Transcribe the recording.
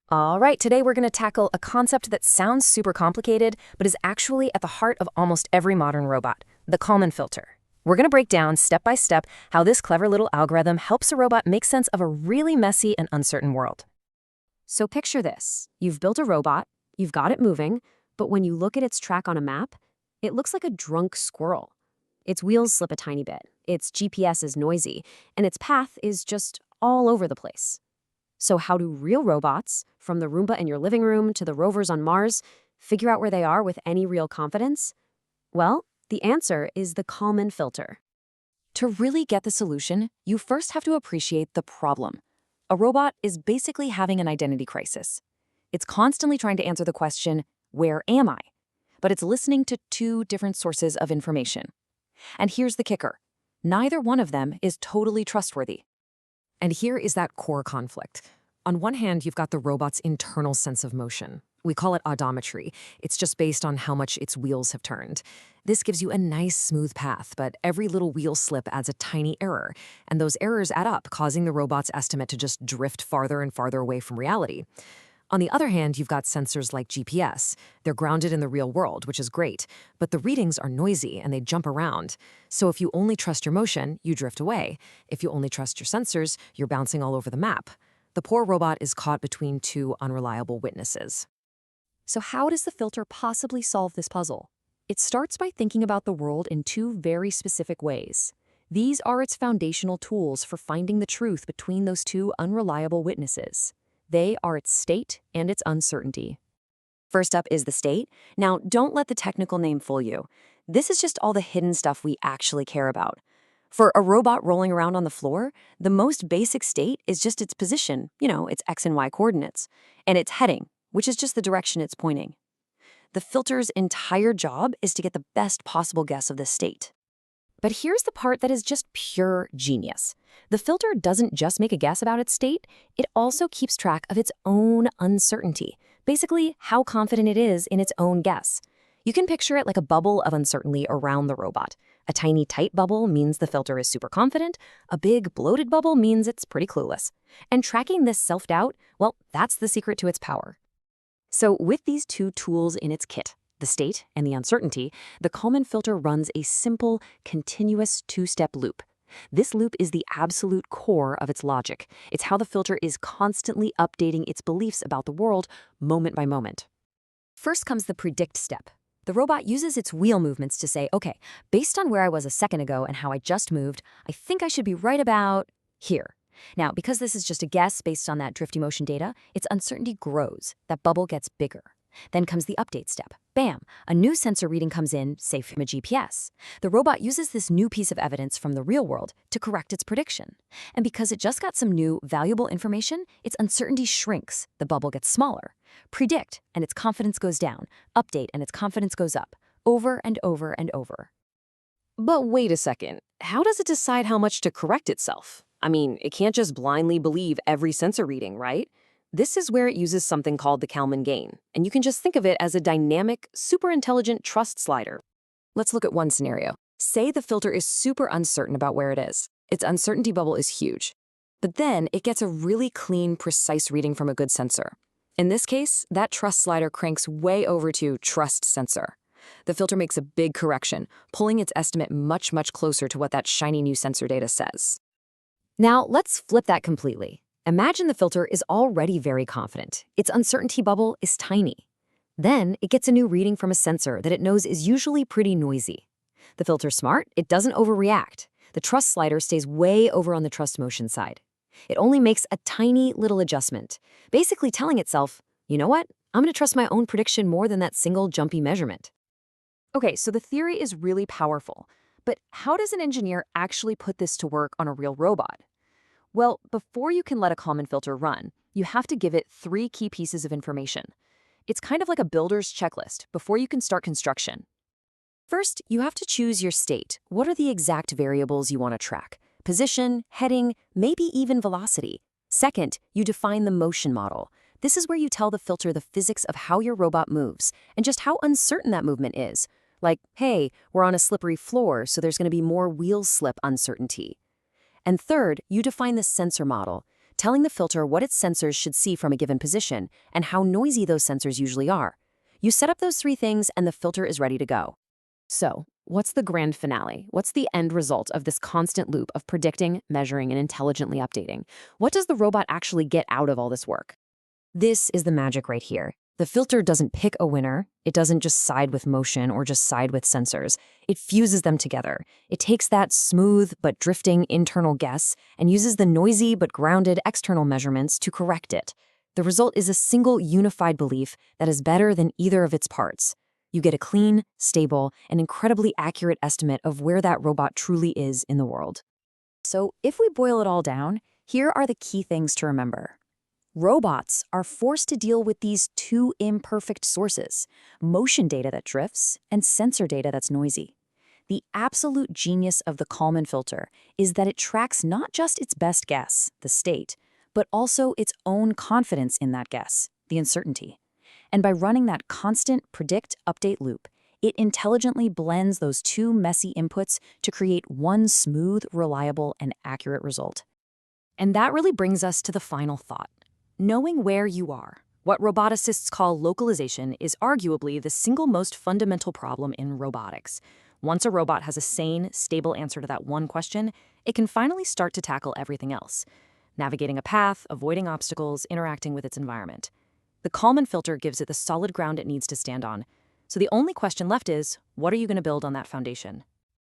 All right, today we're going to tackle a concept that sounds super complicated, but is actually at the heart of almost every modern robot, the Kalman filter. We're going to break down step by step how this clever little algorithm helps a robot make sense of a really messy and uncertain world. So picture this. You've built a robot, you've got it moving, but when you look at its track on a map, it looks like a drunk squirrel. Its wheels slip a tiny bit, its GPS is noisy, and its path is just all over the place. So how do real robots, from the Roomba in your living room to the rovers on Mars, figure out where they are with any real confidence? Well, the answer is the Kalman filter. To really get the solution, you first have to appreciate the problem. A robot is basically having an identity crisis. It's constantly trying to answer the question, where am I? But it's listening to two different sources of information. And here's the kicker. Neither one of them is totally trustworthy. And here is that core conflict. On one hand, you've got the robot's internal sense of motion. We call it odometry. It's just based on how much its wheels have turned. This gives you a nice, smooth path, but every little wheel slip adds a tiny error, and those errors add up, causing the robot's estimate to just drift farther and farther away from reality. On the other hand, you've got sensors like GPS. They're grounded in the real world, which is great, but the readings are noisy and they jump around. So if you only trust your motion, you drift away. If you only trust your sensors, you're bouncing all over the map. The poor robot is caught between two unreliable witnesses. So how does the filter possibly solve this puzzle? It starts by thinking about the world in two very specific ways. These are its foundational tools for finding the truth between those two unreliable witnesses. They are its state and its uncertainty. First up is the state. Now, don't let the technical name fool you. This is just all the hidden stuff we actually care about. For a robot rolling around on the floor, the most basic state is just its position, its X and Y coordinates, and its heading, which is just the direction it's pointing. The filter's entire job is to get the best possible guess of this state. But here's the part that is just pure genius. The filter doesn't just make a guess about its state, it also keeps track of its own uncertainty, basically how confident it is in its own guess. You can picture it like a bubble of uncertainty around the robot. A tiny, tight bubble means the filter is super confident. A big, bloated bubble means it's pretty clueless. And tracking this self-doubt, well, that's the secret to its power. So with these two tools in its kit, the state and the uncertainty, the Kalman filter runs a simple, continuous two-step loop. This loop is the absolute core of its logic. It's how the filter is constantly updating its beliefs about the world moment by moment. First comes the predict step. The robot uses its wheel movements to say, okay, based on where I was a second ago and how I just moved, I think I should be right about here. Now, because this is just a guess based on that drifty motion data, its uncertainty grows. That bubble gets bigger. Then comes the update step. Bam! A new sensor reading comes in, say from a GPS. The robot uses this new piece of evidence from the real world to correct its prediction. And because it just got some new, valuable information, its uncertainty shrinks. The bubble gets smaller. Predict, and its confidence goes down. Update, and its confidence goes up. Over and over and over. But wait a second. How does it decide how much to correct itself? I mean, it can't just blindly believe every sensor reading, right? This is where it uses something called the Kalman gain, and you can just think of it as a dynamic, super intelligent trust slider. Let's look at one scenario. Say the filter is super uncertain about where it is. Its uncertainty bubble is huge. But then it gets a really clean, precise reading from a good sensor. In this case, that trust slider cranks way over to trust sensor. The filter makes a big correction, pulling its estimate much, much closer to what that shiny new sensor data says. Now, let's flip that completely. Imagine the filter is already very confident. Its uncertainty bubble is tiny. Then it gets a new reading from a sensor that it knows is usually pretty noisy. The filter's smart, it doesn't overreact. The trust slider stays way over on the trust motion side. It only makes a tiny little adjustment, basically telling itself, you know what? I'm going to trust my own prediction more than that single jumpy measurement. Okay, so the theory is really powerful, but how does an engineer actually put this to work on a real robot? Well, before you can let a Kalman filter run, you have to give it 3 key pieces of information. It's kind of like a builder's checklist before you can start construction. First, you have to choose your state. What are the exact variables you want to track? Position, heading, maybe even velocity. Second, you define the motion model. This is where you tell the filter the physics of how your robot moves and just how uncertain that movement is. Like, hey, we're on a slippery floor, so there's going to be more wheel slip uncertainty. And third, you define the sensor model. telling the filter what its sensors should see from a given position and how noisy those sensors usually are. You set up those 3 things and the filter is ready to go. So, what's the grand finale? What's the end result of this constant loop of predicting, measuring, and intelligently updating? What does the robot actually get out of all this work? This is the magic right here. The filter doesn't pick a winner. It doesn't just side with motion or just side with sensors. It fuses them together. It takes that smooth but drifting internal guess and uses the noisy but grounded external measurements to correct it. The result is a single unified belief that is better than either of its parts. You get a clean, stable, and incredibly accurate estimate of where that robot truly is in the world. So if we boil it all down, here are the key things to remember. Robots are forced to deal with these 2 imperfect sources, motion data that drifts and sensor data that's noisy. The absolute genius of the Kalman filter is that it tracks not just its best guess, the state, but also its own confidence in that guess, the uncertainty. And by running that constant predict-update loop, it intelligently blends those 2 messy inputs to create one smooth, reliable, and accurate result. And that really brings us to the final thought. Knowing where you are, what roboticists call localization, is arguably the single most fundamental problem in robotics. Once a robot has a sane, stable answer to that one question, it can finally start to tackle everything else, navigating a path, avoiding obstacles, interacting with its environment. The Kalman filter gives it the solid ground it needs to stand on. So the only question left is, what are you going to build on that foundation?